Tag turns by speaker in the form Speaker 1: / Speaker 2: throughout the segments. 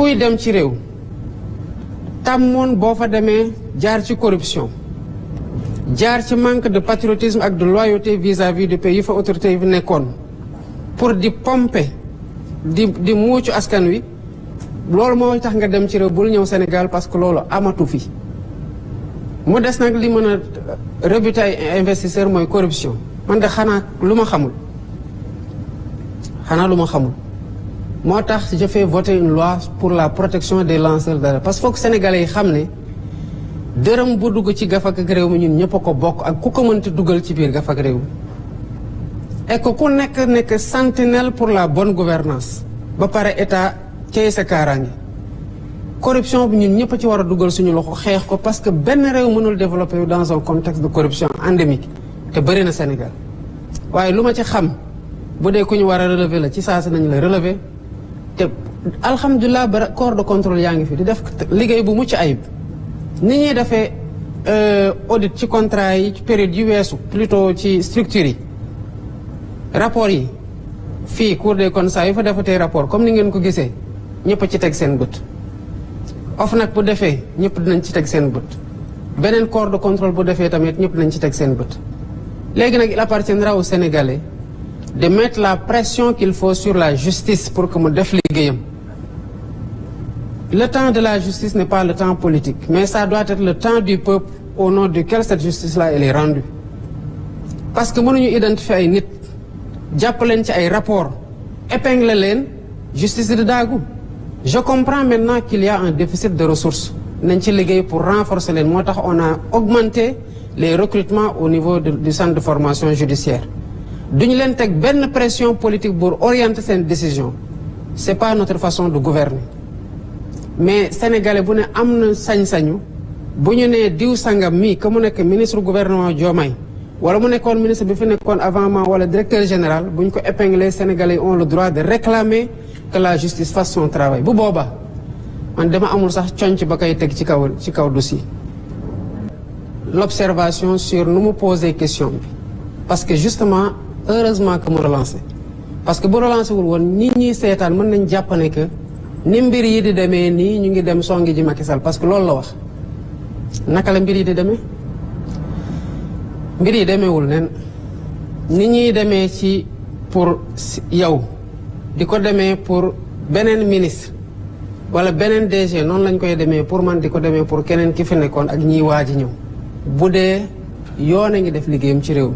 Speaker 1: kuy dem ci réew tàmmoon boo fa demee jaar ci corruption jaar ci manque de patriotisme ak de loyauté vis-à-vis du pays yi fa autorité yi nekkoon pour di pomper di muucu askan wi loolu moo tax nga dem ci réew bul ñëw Sénégal parce que loolu amatu fi mu des nag li mën a rebuter ay investisseur mooy corruption man de xanaa lu ma xamul moo tax je fais voter une loi pour la protection des lanceurs d'alerte parce que foog sénégalais yi xam ne dërëm bu dugg ci gafak ak réew mi ñun ñëpp a ko bokk ak ku ko mënti dugal ci biir gafak réew mi et que ku nekk sentinelle pour la bonne gouvernance ba pare état cey sa kaaraange corruption bi ñun ñëpp a ci war a dugal suñu loxo xeex ko parce que benn réew mënul développer dans un contexte de corruption endémique te bëri na Sénégal waaye lu ma ci xam bu dee ku ñu war a relever la ci saasi nañu la relever te alhamdulilah ba corps de contrôle yaa ngi fi di def liggéey bu mucc ayib ni ñuy defee audit ci contrat yi ci période yu weesu plutôt ci structure yi rapport yi fii Cour des comptes saa yu fa defatee rapport comme ni ngeen ko gisee ñëpp a ci teg seen bët OFNAC bu defee ñëpp dinañ ci teg seen bët beneen corps de contrôle bu defee tamit ñëpp dinañ ci teg seen bët léegi nag il appartiendra aux Sénégalais de mettre la pression qu'il faut sur la justice pour que mu def liggéeyam. Le temps de la justice n'est pas le temps politique, mais ça doit être le temps du peuple au nom duquel cette justice-là elle est rendue. Parce que mënuñu identifier ay nit jàpp leen ci ay rapport épingler leen justice de daagu. Je comprends maintenant qu'il y a un déficit de ressources nañ ci liggéey pour renforcer leen moo tax on a augmenté les recrutements au niveau du centre de formation judiciaire. duñu leen teg benn pression politique pour orienter seen décision c'est pas notre façon de gouverner mais sénégalais bu ne am na sañ-sañu bu ñu nee diw sangam mii que mu nekk ministre gouvernement Diomaye wala mu nekkoon ministre bi fi nekkoon avant moi wala directeur général bu ñu ko épingler sénégalais ont le droit de réclamer que la justice fasse son travail bu boobaa man dama amul sax conc ba koy teg ci kaw dossier. L'observation sur nu mu poser question bi parce que justement heureusement que mu relancé parce que bu relancé wul woon nit ñi seetaan mën nañ jàpp ne que ni mbir yi di demee nii ñu ngi dem songi ji Macky Sall parce que loolu la wax naka la mbir yi di demee mbir yi demeewul nen nit ñuy demee ci pour yow di ko demee pour beneen ministre wala beneen DG noonu lañ koy demee pour man di ko demee pour keneen ki fi nekkoon ak ñiy waaj a ñëw bu dee yoon a ngi def liggéeyam ci réew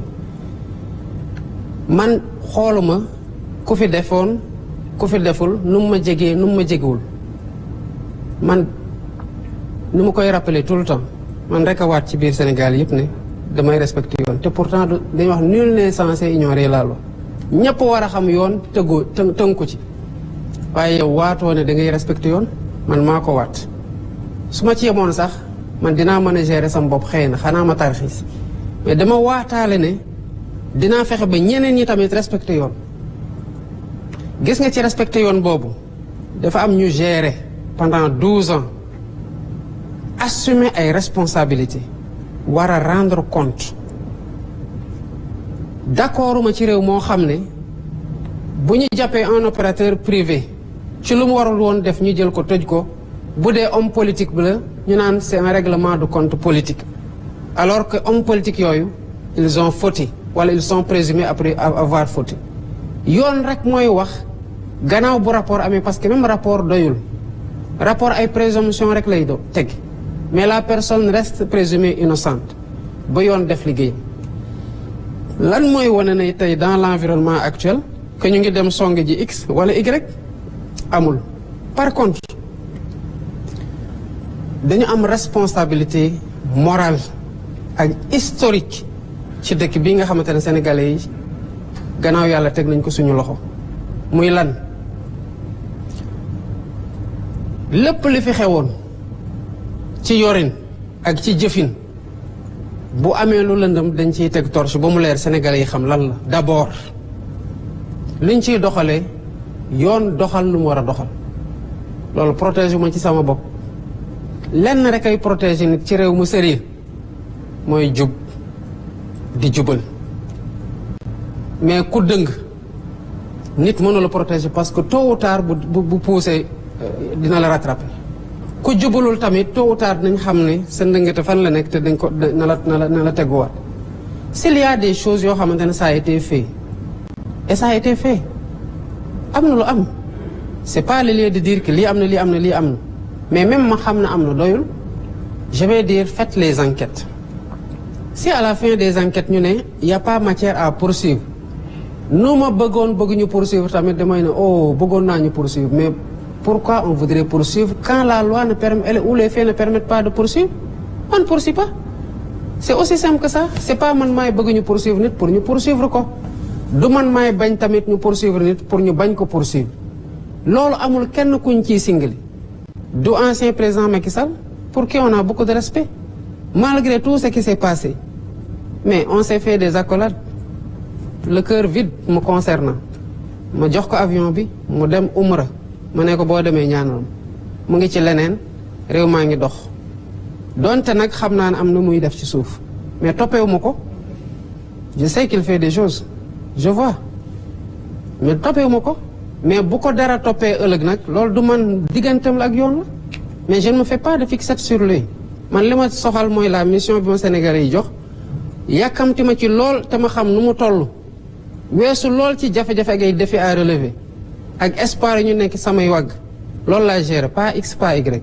Speaker 1: mi man xooluma ku fi defoon ku fi deful nu mu ma jegee nu mu ma jegewul man nu ma koy rappeler tout le temps man rek a waat ci biir Sénégal yëpp ne damay respecté yoon te pourtant dañuy wax nul n'est censé ignorer la loi ñëpp war a xam yoon tënku ci waaye yow waatoo ne da ngay respecté yoon man maa ko waat su ma ci yemoon sax man dinaa mën a gérer sama bopp xëy na xanaa ma tarxiis mais dama waataale ne dinaa fexe ba ñeneen ñi tamit respecté yoon gis nga ci respecté yoon boobu dafa am ñu gérer pendant 12 ans assumer ay responsabilités war a rendre compte d'accord ma ci réew moo xam ne bu ñu jàppee un opérateur privé ci lu mu warul woon def ñu jël ko tëj ko bu dee homme politique bi la ñu naan c'est un règlement de compte politique alors que homme politique yooyu ils ont fauté wala ils sont présumés après avoir fauté yoon rek mooy wax gannaaw bu rapport amee parce que même rapport doyul rapport ay présomption rek lay do teg mais la personne reste présumée innocente ba yoon def liggéey lan mooy wane ne tey dans l'environnement actuel que ñu ngi dem song ji X wala Y amul. Par contre dañu am responsabilité morale ak historique ci dëkk bi nga xamante ne sénégalais yi gannaaw yàlla teg nañ ko suñu loxo muy lan lépp li fi xewoon ci yorin ak ci jëfin bu amee lu lëndëm dañ ciy teg torche ba mu leer sénégalais yi xam lan la d'abord liñ ciy doxalee yoon doxal lu mu war a doxal loolu protéger ma ci sama bopp lenn rek ay protéger nit ci réew mu sérieux mooy jub di jubal mais ku dëng nit mënu la protéger parce que tôt ou tard bu poussé dina la rattraper. ku jubalul tamit tôt ou tard nañ xam ne sa ndëngate fan la nekk te dañ ko na la teguwaat. s'il y a des choses yoo xamante ne ça a été fait et ça a été fait am na lu am c'est pas le lieu de dire que lii am na lii am na lii am na mais même ma xam na am na doyul je vais dire faites les enquêtes. si à la fin des enquêtes ñu ne y a pas matière à poursuivre nu ma bëgguñu poursuivre tamit damay ne oh bëggoon naa ñu poursuivre mais pourquoi on voudrait poursuivre quand la loi ne permet ou les faits ne permettent pas de poursuivre on ne poursuit pas. c'est aussi simple que ça c'est pas man maay bëgg ñu poursuivre nit pour ñu poursuivre ko du man maay bañ tamit ñu poursuivre nit pour ñu bañ ko poursuivre loolu amul kenn kuñ ciy singali du ancien président Macky Sall pour qui on a beaucoup de respect malgré tout ce qui s'est passé mais on s'est fait des accolades le cœur vide me concernant ma jox ko avion bi mu dem umra ma ne ko boo demee ñaanal mu ngi ci leneen réew maa ngi dox donte nag xam naa ne am na muy def ci suuf mais toppewu ma ko je sais qu'il fait des choses je vois mais toppewu ma ko mais bu ko dara toppee ëllëg nag loolu du man digganteem la ak yoon la mais je ne me fais pas de fixette sur lui man li ma soxal mooy la mission bi ma Sénégalais yi jox yàkkamti ma ci lool te ma xam nu mu toll weesu lool ci jafe-jafe ak ay défis à relever ak espoir yi ñu nekk samay wagg loolu laa gérer pas X pas Y